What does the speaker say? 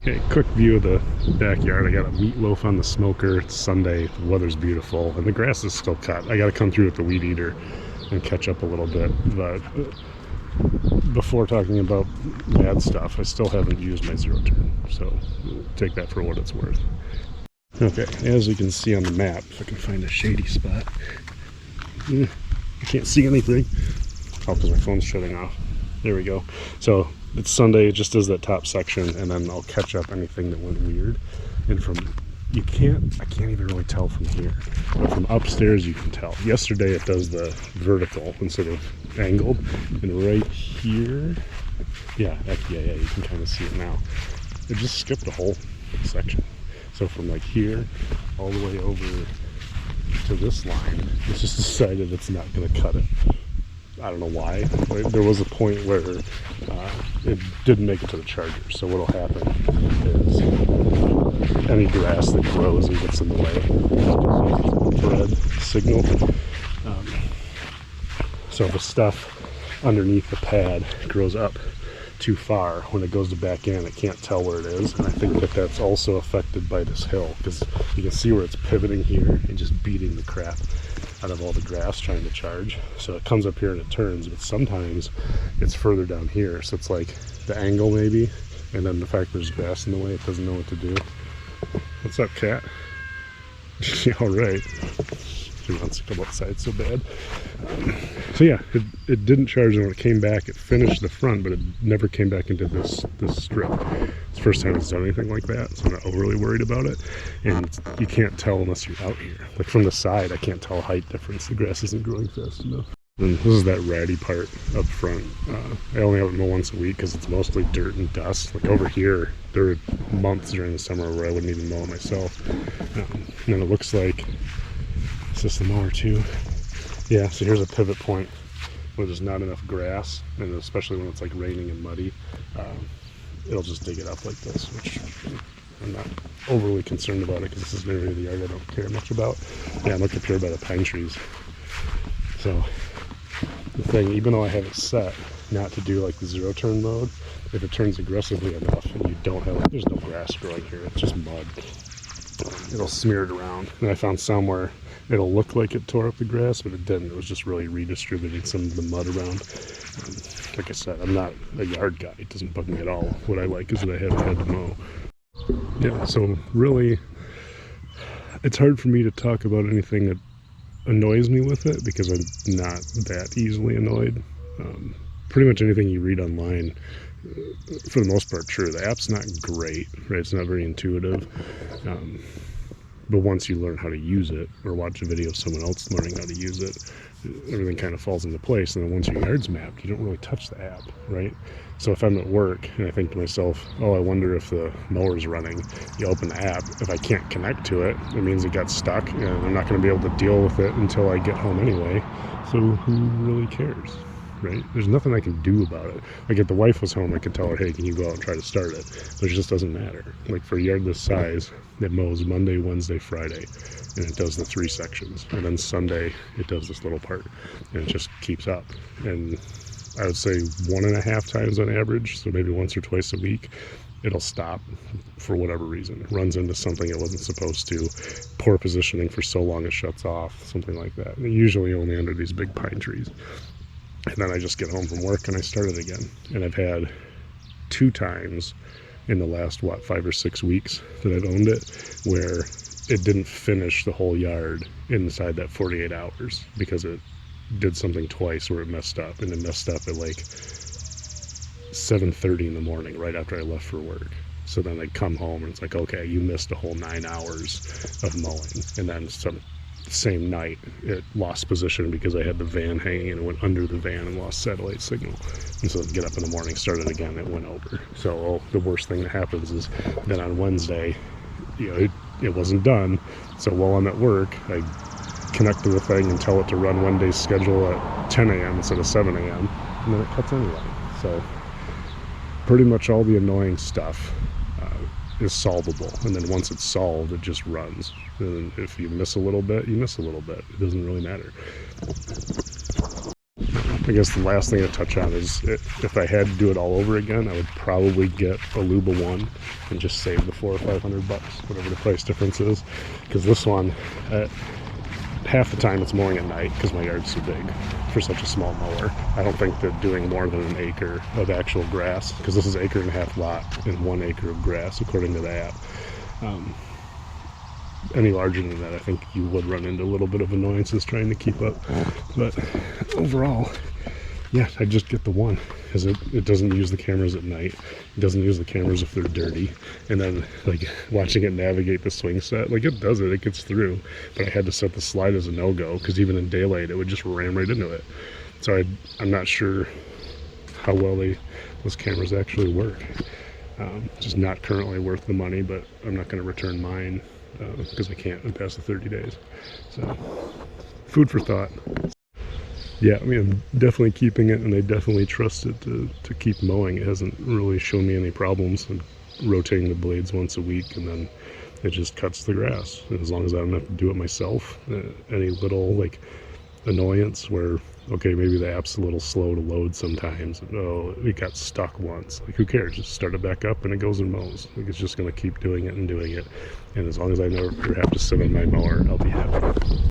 Okay, quick view of the backyard. I got a meatloaf on the smoker. It's Sunday, the weather's beautiful, and the grass is still cut. I got to come through with the weed eater and catch up a little bit. But before talking about bad stuff, I still haven't used my zero turn, so take that for what it's worth. Okay, as you can see on the map, if I can find a shady spot, I can't see anything. Oh, because my phone's shutting off. There we go. So it's Sunday, it just does that top section, and then I'll catch up anything that went weird. And I can't even really tell from here, but from upstairs you can tell. Yesterday it does the vertical instead of angled, and right here, yeah, you can kind of see it now. It just skipped a whole section. So from like here all the way over to this line, it's just decided it's not going to cut it. I don't know why. There was a point where it didn't make it to the charger. So what'll happen is any grass that grows and gets in the way just uses infrared signal. So the stuff underneath the pad grows up too far. When it goes to back in, it can't tell where it is, and I think that that's also affected by this hill, because you can see where it's pivoting here and just beating the crap out of all the grass trying to charge. So it comes up here and it turns, but sometimes it's further down here, so it's like the angle maybe, and then the fact there's grass in the way, it doesn't know what to do. What's up, cat? All right. She wants to come outside so bad. So yeah, it didn't charge, and when it came back, it finished the front, but it never came back into this strip. It's the first time it's done anything like that, so I'm not overly worried about it. And you can't tell unless you're out here. Like from the side, I can't tell height difference. The grass isn't growing fast enough. And this is that ratty part up front. I only have it mow once a week because it's mostly dirt and dust. Like over here, there were months during the summer where I wouldn't even mow it myself. And it looks like, is this the mower too? Yeah, so here's a pivot point where there's not enough grass, and especially when it's like raining and muddy, it'll just dig it up like this, which I'm not overly concerned about it because this is an area of the yard I don't care much about. Yeah, I'm up here by the pine trees. So the thing, even though I have it set not to do like the zero turn mode, if it turns aggressively enough and you don't have, there's no grass growing here, it's just mud, it'll smear it around. And I found somewhere it'll look like it tore up the grass, but it didn't. It was just really redistributing some of the mud around. Like I said, I'm not a yard guy. It doesn't bug me at all. What I like is that I haven't had to mow. Yeah, so really, it's hard for me to talk about anything that annoys me with it because I'm not that easily annoyed. Pretty much anything you read online, for the most part, true. The app's not great, right? It's not very intuitive. But once you learn how to use it, or watch a video of someone else learning how to use it, everything kind of falls into place. And then once your yard's mapped, you don't really touch the app, right? So if I'm at work and I think to myself, oh, I wonder if the mower's running, you open the app. If I can't connect to it, it means it got stuck, and I'm not going to be able to deal with it until I get home anyway. So who really cares? Right? There's nothing I can do about it. Like if the wife was home, I could tell her, hey, can you go out and try to start it? But it just doesn't matter. Like for a yard this size, it mows Monday, Wednesday, Friday, and it does the 3 sections. And then Sunday, it does this little part, and it just keeps up. And I would say 1.5 times on average, so maybe once or twice a week, it'll stop for whatever reason. It runs into something it wasn't supposed to, poor positioning for so long it shuts off, something like that. And usually only under these big pine trees. And then I just get home from work and I start it again. And I've had 2 times in the last, 5 or 6 weeks that I've owned it, where it didn't finish the whole yard inside that 48 hours because it did something twice where it messed up. And it messed up at like 7:30 in the morning, right after I left for work. So then I'd come home and it's like, okay, you missed a whole 9 hours of mowing. And then same night it lost position because I had the van hanging and it went under the van and lost satellite signal. And so I'd get up in the morning, start it again, it went over. So the worst thing that happens is then on Wednesday, it wasn't done. So while I'm at work, I connect to the thing and tell it to run one day's schedule at 10 a.m. instead of 7 a.m. and then it cuts anyway. So pretty much all the annoying stuff is solvable, and then once it's solved, it just runs. And if you miss a little bit, you miss a little bit. It doesn't really matter. I guess the last thing to touch on is if I had to do it all over again, I would probably get a Luba one and just save the $400 or $500, whatever the price difference is. Because this one, half the time it's mowing at night because my yard's too big for such a small mower. I don't think that doing more than an acre of actual grass, because this is 1.5 acre lot and 1 acre of grass according to that. Any larger than that, I think you would run into a little bit of annoyances trying to keep up. But overall, yeah, I just get the one, because it doesn't use the cameras at night. It doesn't use the cameras if they're dirty. And then, like, watching it navigate the swing set, like, it does it. It gets through. But I had to set the slide as a no-go, because even in daylight, it would just ram right into it. So I'm not sure how well those cameras actually work. Just not currently worth the money, but I'm not going to return mine because I can't past the 30 days. So, food for thought. Yeah, I mean, I'm definitely keeping it, and I definitely trust it to keep mowing. It hasn't really shown me any problems. I'm rotating the blades once a week, and then it just cuts the grass. And as long as I don't have to do it myself, any little, like, annoyance where, okay, maybe the app's a little slow to load sometimes. Oh, it got stuck once. Like, who cares? Just start it back up, and it goes and mows. Like, it's just going to keep doing it and doing it. And as long as I never have to sit on my mower, I'll be happy.